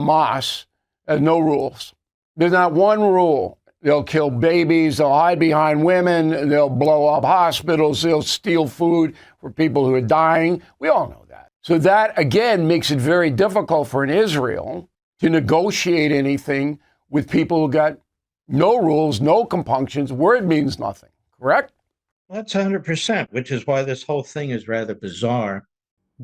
Hamas has no rules. There's not one rule. They'll kill babies, they'll hide behind women, they'll blow up hospitals, they'll steal food for people who are dying. We all know that. So that, again, makes it very difficult for an Israel to negotiate anything with people who got no rules, no compunctions. Word means nothing, correct? That's 100%, which is why this whole thing is rather bizarre.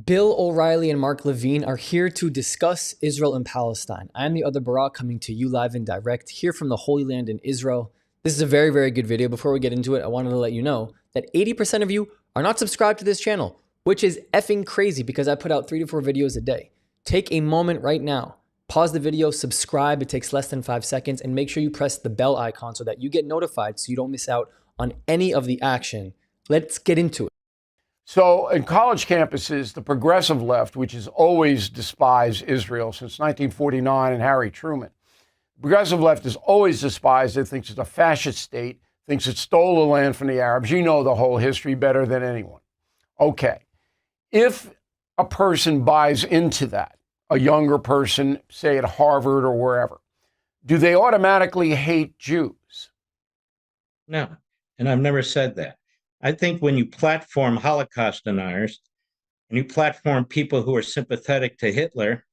Bill O'Reilly and Mark Levin are here to discuss Israel and Palestine. I am the other Barak, coming to you live and direct here from the Holy Land in Israel. This is a very, very good video. Before we get into it, I wanted to let you know that 80% of you are not subscribed to this channel, which is effing crazy because I put out 3 to 4 videos a day. Take a moment right now, pause the video, subscribe. It takes less than 5 seconds, and make sure you press the bell icon so that you get notified so you don't miss out on any of the action. Let's get into it. So in college campuses, the progressive left, which has always despised Israel since 1949 and Harry Truman, the progressive left has always despised it, thinks it's a fascist state, thinks it stole the land from the Arabs. You know the whole history better than anyone. Okay. If a person buys into that, a younger person, say at Harvard or wherever, do they automatically hate Jews? No, and I've never said that. I think when you platform Holocaust deniers and you platform people who are sympathetic to Hitler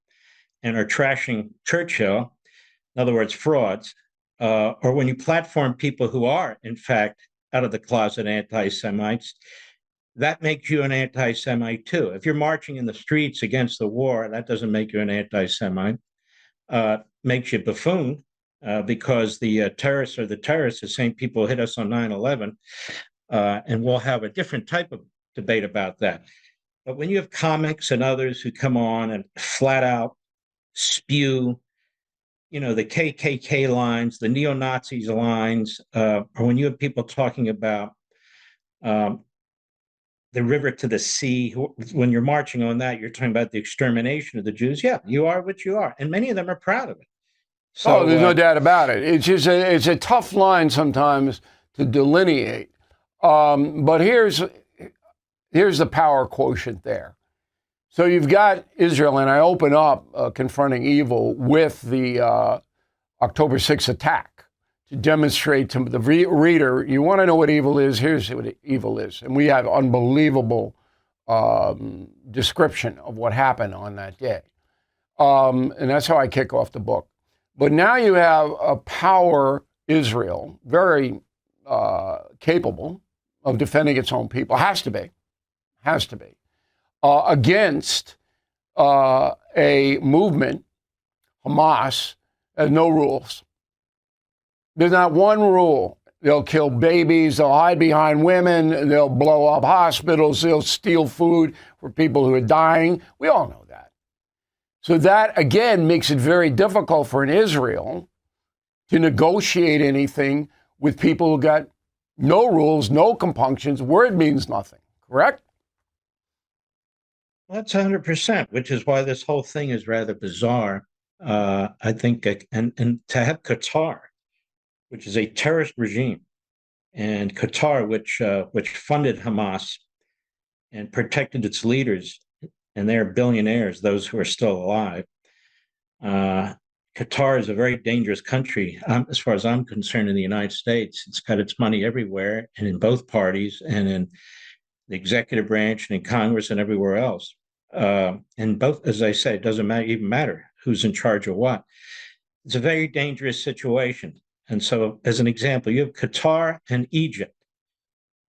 and are trashing Churchill, in other words, frauds, or when you platform people who are, in fact, out of the closet anti-Semites, that makes you an anti-Semite too. If you're marching in the streets against the war, that doesn't make you an anti-Semite. Makes you a buffoon because the terrorists are the terrorists, the same people hit us on 9/11. And we'll have a different type of debate about that. But when you have comics and others who come on and flat out spew, the KKK lines, the neo-Nazis lines, or when you have people talking about the river to the sea, when you're marching on that, you're talking about the extermination of the Jews. Yeah, you are what you are. And many of them are proud of it. So, there's no doubt about it. It's just it's a tough line sometimes to delineate. But here's the power quotient there. So you've got Israel, and I open up confronting evil with the October 6th attack to demonstrate to the reader, you want to know what evil is, here's what evil is. And we have unbelievable description of what happened on that day. And that's how I kick off the book. But now you have a power Israel, very capable of defending its own people, has to be, against a movement, Hamas, has no rules. There's not one rule. They'll kill babies, they'll hide behind women, they'll blow up hospitals, they'll steal food for people who are dying. We all know that. So that, again, makes it very difficult for an Israel to negotiate anything with people who got no rules, no compunctions. Word means nothing, correct? That's 100%, which is why this whole thing is rather bizarre. I think, and to have Qatar, which is a terrorist regime, and Qatar, which funded Hamas and protected its leaders, and they're billionaires, those who are still alive. Qatar is a very dangerous country, as far as I'm concerned, in the United States. It's got its money everywhere, and in both parties, and in the executive branch, and in Congress, and everywhere else. And both, as I say, it doesn't even matter who's in charge of what. It's a very dangerous situation. And so, as an example, you have Qatar and Egypt,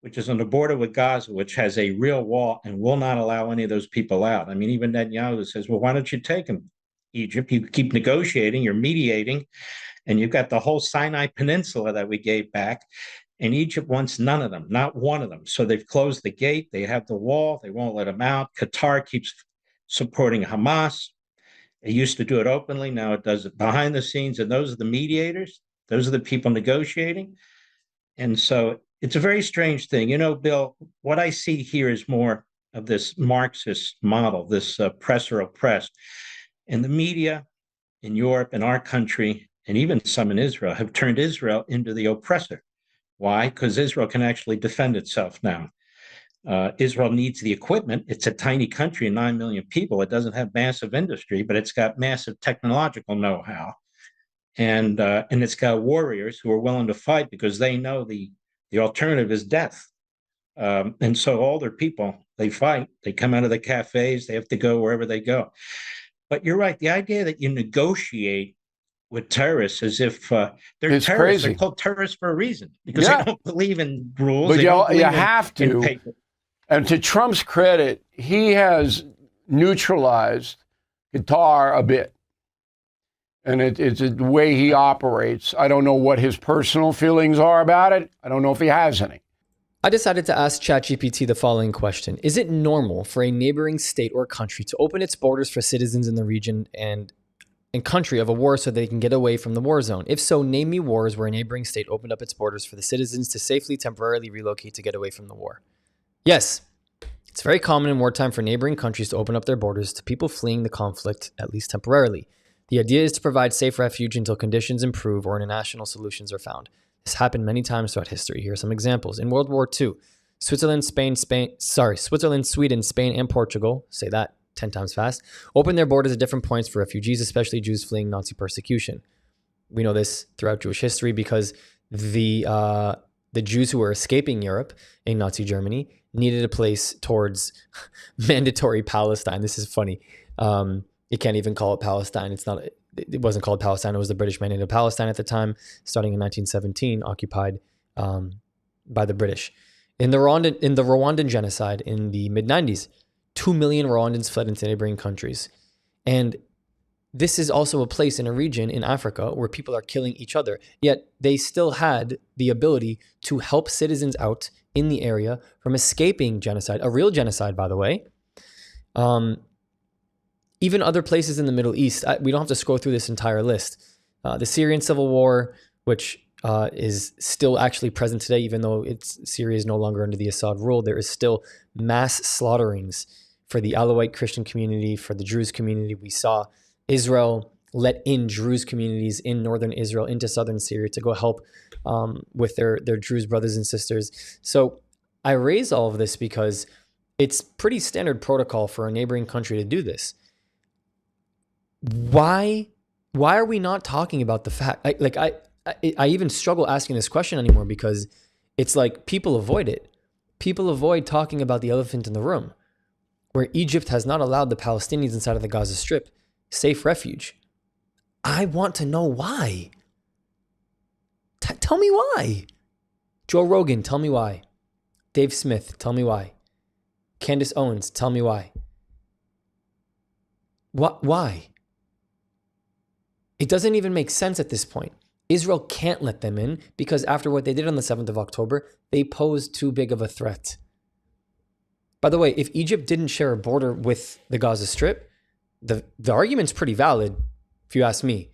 which is on the border with Gaza, which has a real wall and will not allow any of those people out. I mean, even Netanyahu says, well, why don't you take them? Egypt, you keep negotiating, you're mediating, and you've got the whole Sinai Peninsula that we gave back, and Egypt wants none of them, not one of them. So they've closed the gate, they have the wall, they won't let them out. Qatar keeps supporting Hamas. It used to do it openly, now it does it behind the scenes, and those are the mediators, those are the people negotiating. And so it's a very strange thing. Bill, what I see here is more of this Marxist model, this oppressor oppressed. And the media in Europe and our country, and even some in Israel, have turned Israel into the oppressor. Why? Because Israel can actually defend itself now. Israel needs the equipment. It's a tiny country of 9 million people. It doesn't have massive industry, but it's got massive technological know-how. And it's got warriors who are willing to fight because they know the alternative is death. And so all their people, they fight. They come out of the cafes. They have to go wherever they go. But you're right. The idea that you negotiate with terrorists as if they're It's terrorists. crazy. They're called terrorists for a reason because Yeah. they don't believe in rules. But They you don't believe have in to. paper. And to Trump's credit, he has neutralized Qatar a bit. And it's the way he operates. I don't know what his personal feelings are about it. I don't know if he has any. I decided to ask ChatGPT the following question. Is it normal for a neighboring state or country to open its borders for citizens in the region and country of a war so they can get away from the war zone? If so, name me wars where a neighboring state opened up its borders for the citizens to safely, temporarily relocate to get away from the war. Yes, it's very common in wartime for neighboring countries to open up their borders to people fleeing the conflict, at least temporarily. The idea is to provide safe refuge until conditions improve or international solutions are found. This happened many times throughout history. Here are some examples. In World War II, Switzerland, Sweden, Spain, and Portugal, say that 10 times fast, opened their borders at different points for refugees, especially Jews fleeing Nazi persecution. We know this throughout Jewish history because the Jews who were escaping Europe in Nazi Germany needed a place towards mandatory Palestine. This is funny. You can't even call it Palestine. It wasn't called Palestine. It was the British mandated Palestine at the time, starting in 1917, occupied by the British. In the Rwandan genocide in the mid-90s, 2 million Rwandans fled into neighboring countries. And this is also a place in a region in Africa where people are killing each other. Yet they still had the ability to help citizens out in the area from escaping genocide, a real genocide, by the way. Even other places in the Middle East, we don't have to scroll through this entire list. The Syrian civil war, which is still actually present today, even though Syria is no longer under the Assad rule, there is still mass slaughterings for the Alawite Christian community, for the Druze community. We saw Israel let in Druze communities in northern Israel into southern Syria to go help with their Druze brothers and sisters. So I raise all of this because it's pretty standard protocol for a neighboring country to do this. Why are we not talking about the fact? I even struggle asking this question anymore because it's like people avoid it. People avoid talking about the elephant in the room, where Egypt has not allowed the Palestinians inside of the Gaza Strip safe refuge. I want to know why. Tell me why. Joe Rogan, tell me why. Dave Smith, tell me why. Candace Owens, tell me why. Why? It doesn't even make sense at this point. Israel can't let them in because after what they did on the 7th of October, they posed too big of a threat. By the way, if Egypt didn't share a border with the Gaza Strip, the argument's pretty valid, if you ask me.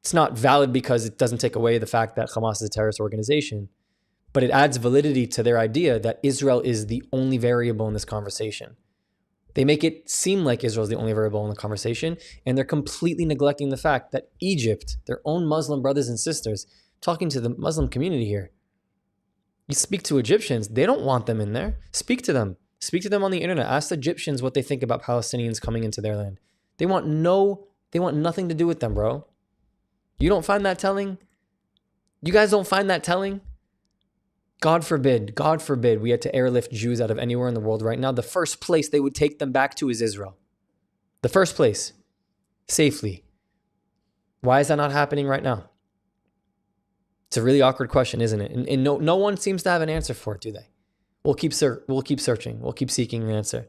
It's not valid because it doesn't take away the fact that Hamas is a terrorist organization, but it adds validity to their idea that Israel is the only variable in this conversation. They make it seem like Israel is the only variable in the conversation, and they're completely neglecting the fact that Egypt, their own Muslim brothers and sisters, talking to the Muslim community here. You speak to Egyptians, they don't want them in there. Speak to them. Speak to them on the internet. Ask the Egyptians what they think about Palestinians coming into their land. They want nothing to do with them, bro. You don't find that telling? You guys don't find that telling? God forbid we had to airlift Jews out of anywhere in the world right now. The first place they would take them back to is Israel. The first place. Safely. Why is that not happening right now? It's a really awkward question, isn't it? And no one seems to have an answer for it, do they? We'll keep searching. We'll keep seeking an answer.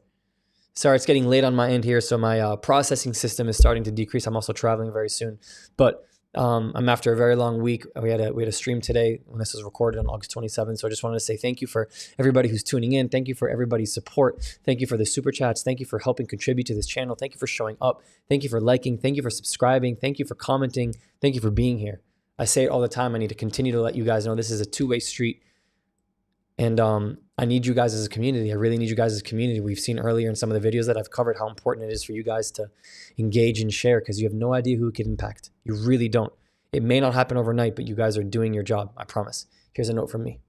Sorry, it's getting late on my end here, so my processing system is starting to decrease. I'm also traveling very soon. But I'm after a very long week. We had a stream today when this was recorded on August 27th. So I just wanted to say thank you for everybody who's tuning in. Thank you for everybody's support. Thank you for the super chats. Thank you for helping contribute to this channel. Thank you for showing up. Thank you for liking. Thank you for subscribing. Thank you for commenting. Thank you for being here. I say it all the time. I need to continue to let you guys know this is a two-way street. And I need you guys as a community. I really need you guys as a community. We've seen earlier in some of the videos that I've covered how important it is for you guys to engage and share because you have no idea who it can impact. You really don't. It may not happen overnight, but you guys are doing your job. I promise. Here's a note from me.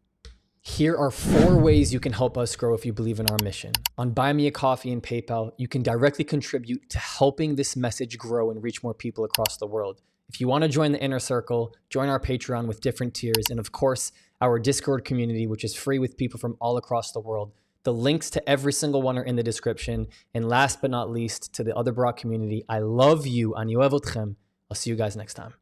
Here are 4 ways you can help us grow if you believe in our mission. On Buy Me a Coffee and PayPal, you can directly contribute to helping this message grow and reach more people across the world. If you want to join the inner circle, join our Patreon with different tiers, and of course, our Discord community, which is free with people from all across the world. The links to every single one are in the description. And last but not least, to the other Barak community, I love you. Ani ohev otchem. I'll see you guys next time.